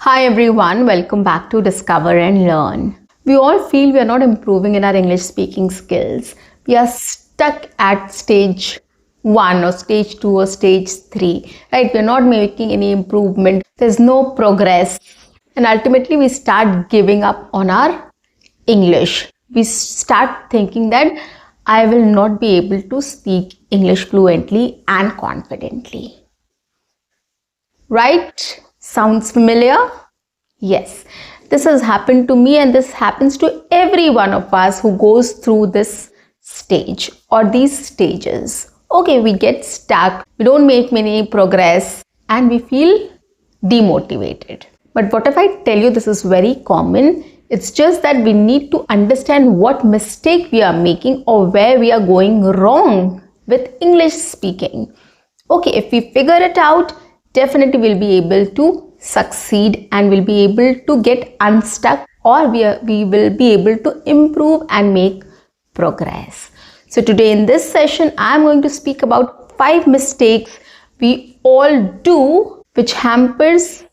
Hi everyone, welcome back to Discover and Learn. We all feel we are not improving in our English speaking skills. We are stuck at stage 1 or stage 2 or stage 3, right? We're not making any improvement. There's no progress. And ultimately we start giving up on our English. We start thinking that I will not be able to speak English fluently and confidently. Right? Sounds familiar? Yes, this has happened to me and this happens to every one of us who goes through this stage or these stages. Okay, we get stuck, we don't make many progress and we feel demotivated. But what if I tell you this is very common? It's just that we need to understand what mistake we are making or where we are going wrong with English speaking. Okay, if we figure it out, definitely we'll be able to succeed and we'll be able to get unstuck, or we will be able to improve and make progress. So today in this session, I'm going to speak about 5 mistakes we all do which hampers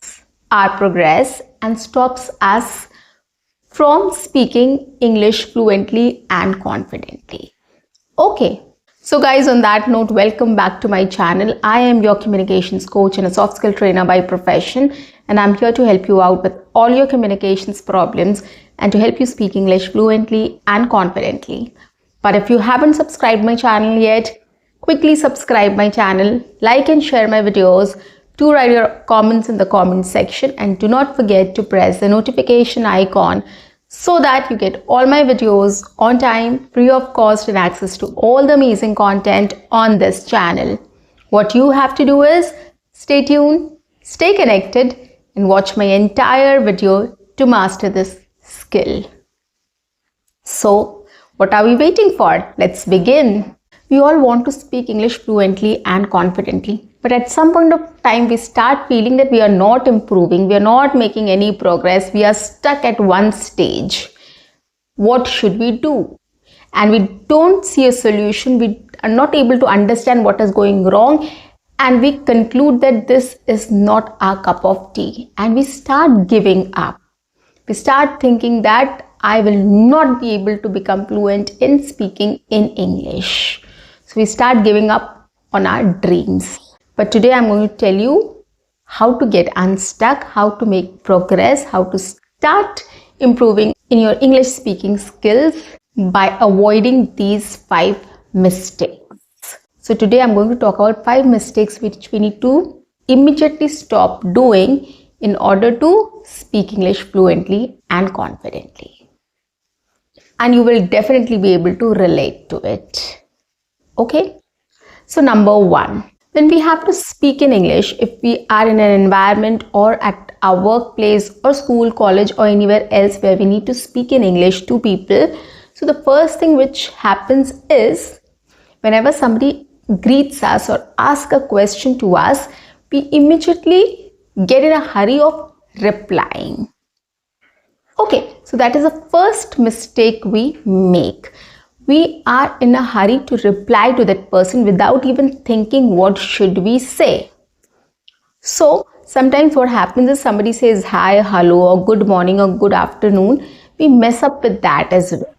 our progress and stops us from speaking English fluently and confidently. Okay. So guys, on that note, welcome back to my channel. I am your communications coach and a soft skill trainer by profession, and I'm here to help you out with all your communications problems and to help you speak English fluently and confidently. But if you haven't subscribed my channel yet, quickly subscribe my channel, like and share my videos, do write your comments in the comment section, and do not forget to press the notification icon so that you get all my videos on time, free of cost, and access to all the amazing content on this channel. What you have to do is stay tuned, stay connected, and watch my entire video to master this skill. So, what are we waiting for? Let's begin. We all want to speak English fluently and confidently, but at some point of time we start feeling that we are not improving, we are not making any progress, we are stuck at one stage. What should we do? And we don't see a solution, we are not able to understand what is going wrong, and we conclude that this is not our cup of tea, and we start giving up. We start thinking that I will not be able to become fluent in speaking in English. So we start giving up on our dreams. But today I'm going to tell you how to get unstuck, how to make progress, how to start improving in your English speaking skills by avoiding these 5 mistakes. So today I'm going to talk about 5 mistakes which we need to immediately stop doing in order to speak English fluently and confidently. And you will definitely be able to relate to it. Okay? So number 1. When we have to speak in English, if we are in an environment or at our workplace or school, college or anywhere else where we need to speak in English to people, so the first thing which happens is whenever somebody greets us or asks a question to us, we immediately get in a hurry of replying. Okay, so that is the first mistake we make. We are in a hurry to reply to that person without even thinking what should we say. So sometimes what happens is somebody says hi, hello, or good morning or good afternoon. We mess up with that as well.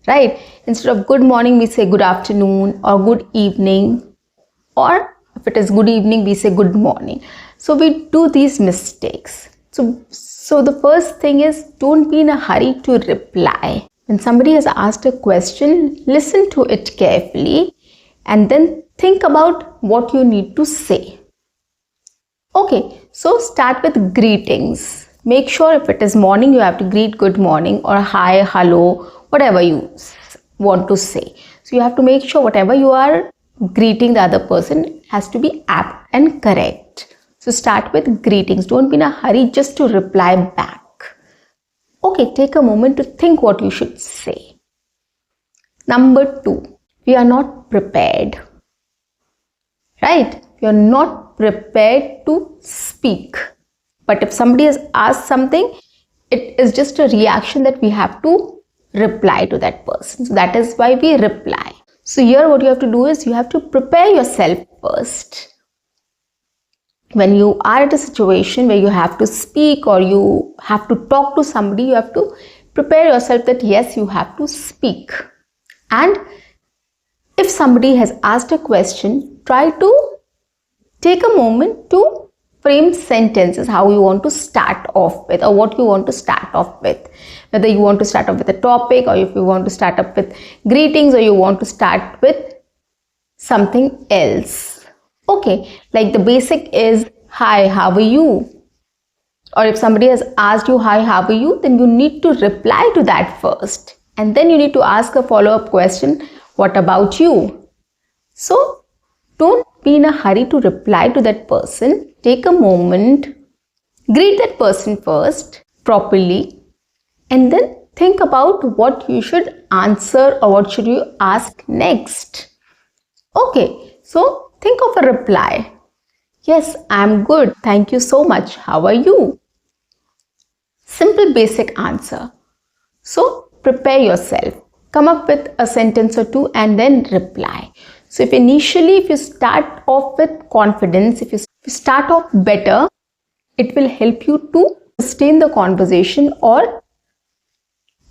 Right? Instead of good morning, we say good afternoon or good evening. Or if it is good evening, we say good morning. So we do these mistakes. So the first thing is, don't be in a hurry to reply. When somebody has asked a question, listen to it carefully and then think about what you need to say. Okay, so start with greetings. Make sure if it is morning, you have to greet good morning or hi, hello, whatever you want to say. So you have to make sure whatever you are greeting the other person has to be apt and correct. So start with greetings. Don't be in a hurry just to reply back. Okay, take a moment to think what you should say. Number 2, we are not prepared. Right? We are not prepared to speak. But if somebody has asked something, it is just a reaction that we have to reply to that person. So that is why we reply. So here what you have to do is you have to prepare yourself first. when you are at a situation where you have to speak or you have to talk to somebody, you have to prepare yourself that yes, you have to speak. And if somebody has asked a question, try to take a moment to frame sentences, how you want to start off with or what you want to start off with. Whether you want to start off with a topic, or if you want to start up with greetings, or you want to start with something else. Okay, like the basic is, hi, how are you? Or if somebody has asked you, hi, how are you? Then you need to reply to that first. And then you need to ask a follow-up question, what about you? So don't be in a hurry to reply to that person. Take a moment, greet that person first properly, and then think about what you should answer or what should you ask next. Okay, so think of a reply. Yes, I'm good. Thank you so much. How are you? Simple basic answer. So prepare yourself. Come up with a sentence or two and then reply. So if you start off with confidence, if you start off better, it will help you to sustain the conversation or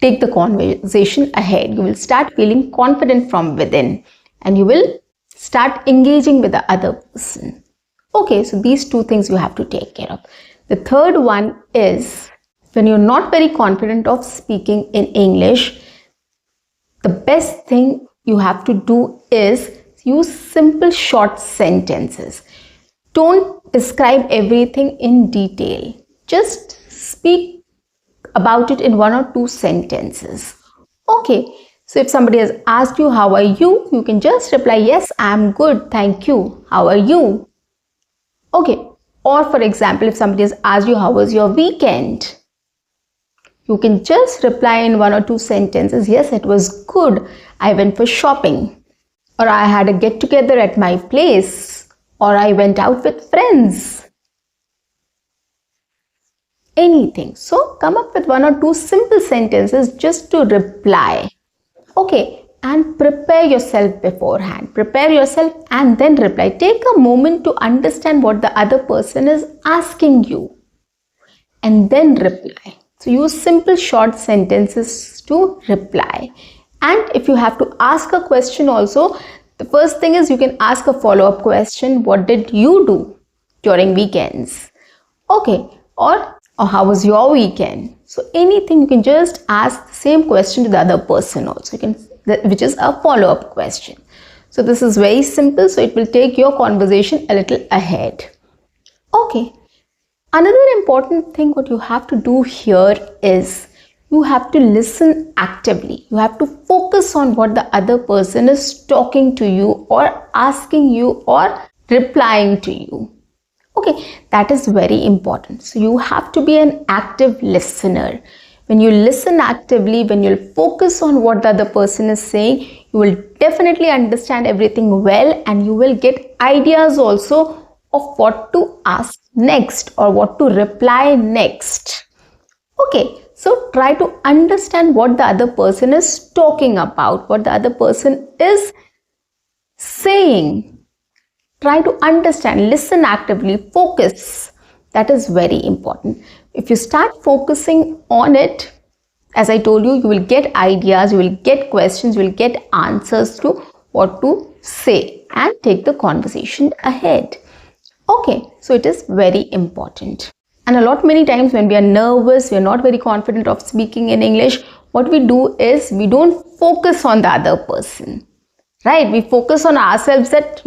take the conversation ahead. You will start feeling confident from within and you will start engaging with the other person. Okay, so these two things you have to take care of. The third one is, when you're not very confident of speaking in English, the best thing you have to do is use simple short sentences. Don't describe everything in detail. Just speak about it in 1 or 2 sentences. Okay, so if somebody has asked you, how are you? You can just reply, yes, I'm good, thank you. How are you? Okay, or for example, if somebody has asked you, how was your weekend? You can just reply in 1 or 2 sentences, yes, it was good. I went for shopping, or I had a get together at my place, or I went out with friends. Anything. So come up with 1 or 2 simple sentences just to reply. Okay, and prepare yourself beforehand. Prepare yourself and then reply. Take a moment to understand what the other person is asking you and then reply. So use simple short sentences to reply. And if you have to ask a question also, the first thing is you can ask a follow-up question. What did you do during weekends? Okay, or how was your weekend? So anything, you can just ask the same question to the other person also, which is a follow-up question. So this is very simple, so it will take your conversation a little ahead. Okay. Another important thing what you have to do here is you have to listen actively. You have to focus on what the other person is talking to you or asking you or replying to you. Okay, that is very important. So you have to be an active listener. When you listen actively, when you focus on what the other person is saying, you will definitely understand everything well and you will get ideas also of what to ask next or what to reply next. Okay, so try to understand what the other person is talking about, what the other person is saying. Try to understand, listen actively, focus. That is very important. If you start focusing on it, as I told you, you will get ideas, you will get questions, you will get answers to what to say and take the conversation ahead. Okay, so it is very important. And many times when we are nervous, we are not very confident of speaking in English, what we do is we don't focus on the other person, right? We focus on ourselves that,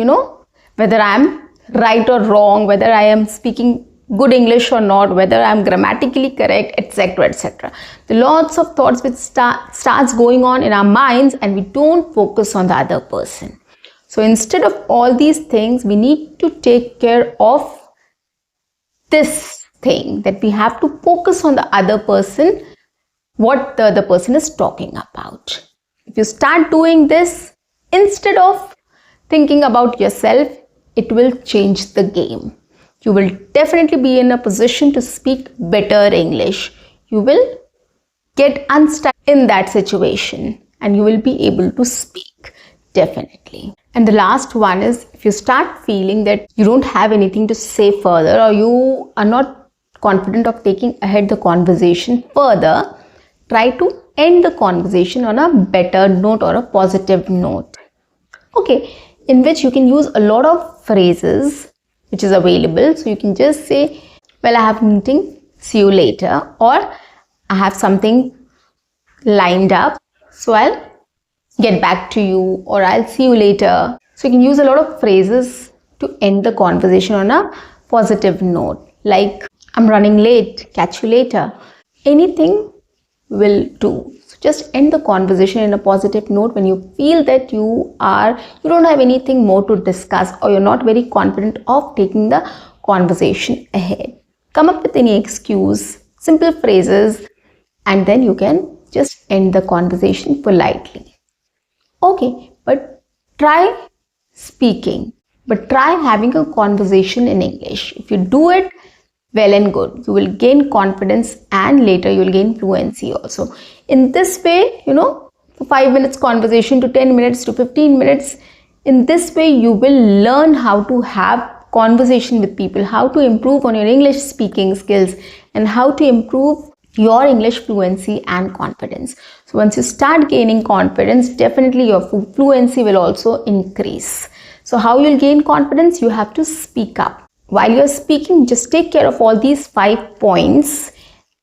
whether I am right or wrong, whether I am speaking good English or not, whether I am grammatically correct, etc., etc. The lots of thoughts which starts going on in our minds and we don't focus on the other person. So instead of all these things, we need to take care of this thing, that we have to focus on the other person, what the other person is talking about. If you start doing this, instead of thinking about yourself, it will change the game. You will definitely be in a position to speak better English. You will get unstuck in that situation and you will be able to speak, definitely. And the last one is, if you start feeling that you don't have anything to say further, or you are not confident of taking ahead the conversation further, try to end the conversation on a better note or a positive note. Okay, in which you can use a lot of phrases which is available. So you can just say, well, I have a meeting, see you later, or I have something lined up, so I'll get back to you, or I'll see you later. So you can use a lot of phrases to end the conversation on a positive note, like I'm running late, catch you later. Anything will do. So just end the conversation in a positive note when you feel that you don't have anything more to discuss, or you're not very confident of taking the conversation ahead. Come up with any excuse, simple phrases, and then you can just end the conversation politely. Okay, but try speaking, but try having a conversation in English. If you do it, well and good, you will gain confidence, and later you will gain fluency also. In this way, for 5 minutes conversation to 10 minutes to 15 minutes, in this way you will learn how to have conversation with people, how to improve on your English speaking skills, and how to improve your English fluency and confidence. So once you start gaining confidence, definitely your fluency will also increase. So how you'll gain confidence? You have to speak up. While you're speaking, just take care of all these 5 points,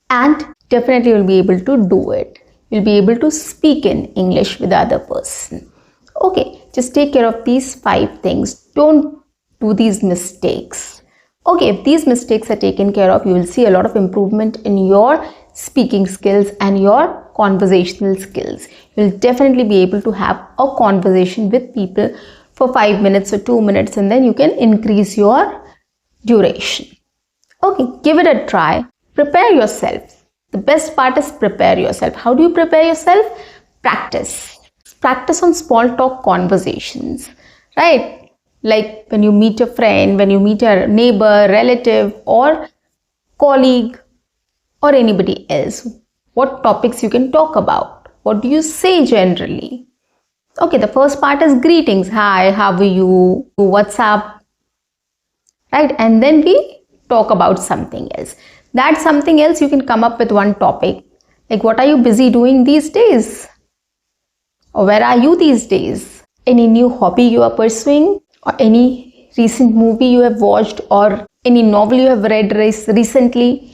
and definitely you'll be able to do it. You'll be able to speak in English with the other person. Okay, just take care of these 5 things. Don't do these mistakes. Okay, if these mistakes are taken care of, you will see a lot of improvement in your speaking skills and your conversational skills. You'll definitely be able to have a conversation with people for 5 minutes or 2 minutes, and then you can increase your duration. Okay, give it a try. Prepare yourself. The best part is prepare yourself. How do you prepare yourself? Practice. Practice on small talk conversations, right? Like when you meet a friend, when you meet a neighbor, relative, or colleague, or anybody else. What topics you can talk about? What do you say generally? Okay, the first part is greetings. Hi, how are you? What's up? Right? And then we talk about something else. That something else, you can come up with one topic. Like, what are you busy doing these days? Or where are you these days? Any new hobby you are pursuing? Or any recent movie you have watched? Or any novel you have read recently?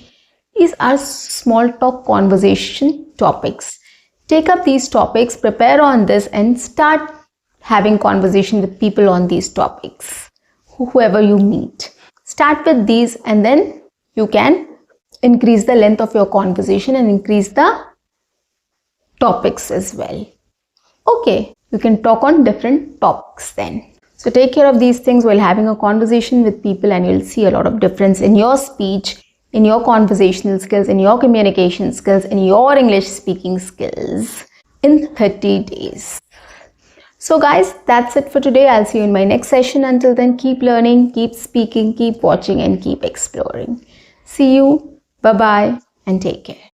These are small talk conversation topics. Take up these topics, prepare on this, and start having conversation with people on these topics. Whoever you meet. Start with these, and then you can increase the length of your conversation and increase the topics as well. Okay, you can talk on different topics then. So take care of these things while having a conversation with people, and you'll see a lot of difference in your speech, in your conversational skills, in your communication skills, in your English speaking skills in 30 days. So guys, that's it for today. I'll see you in my next session. Until then, keep learning, keep speaking, keep watching, and keep exploring. See you. Bye-bye and take care.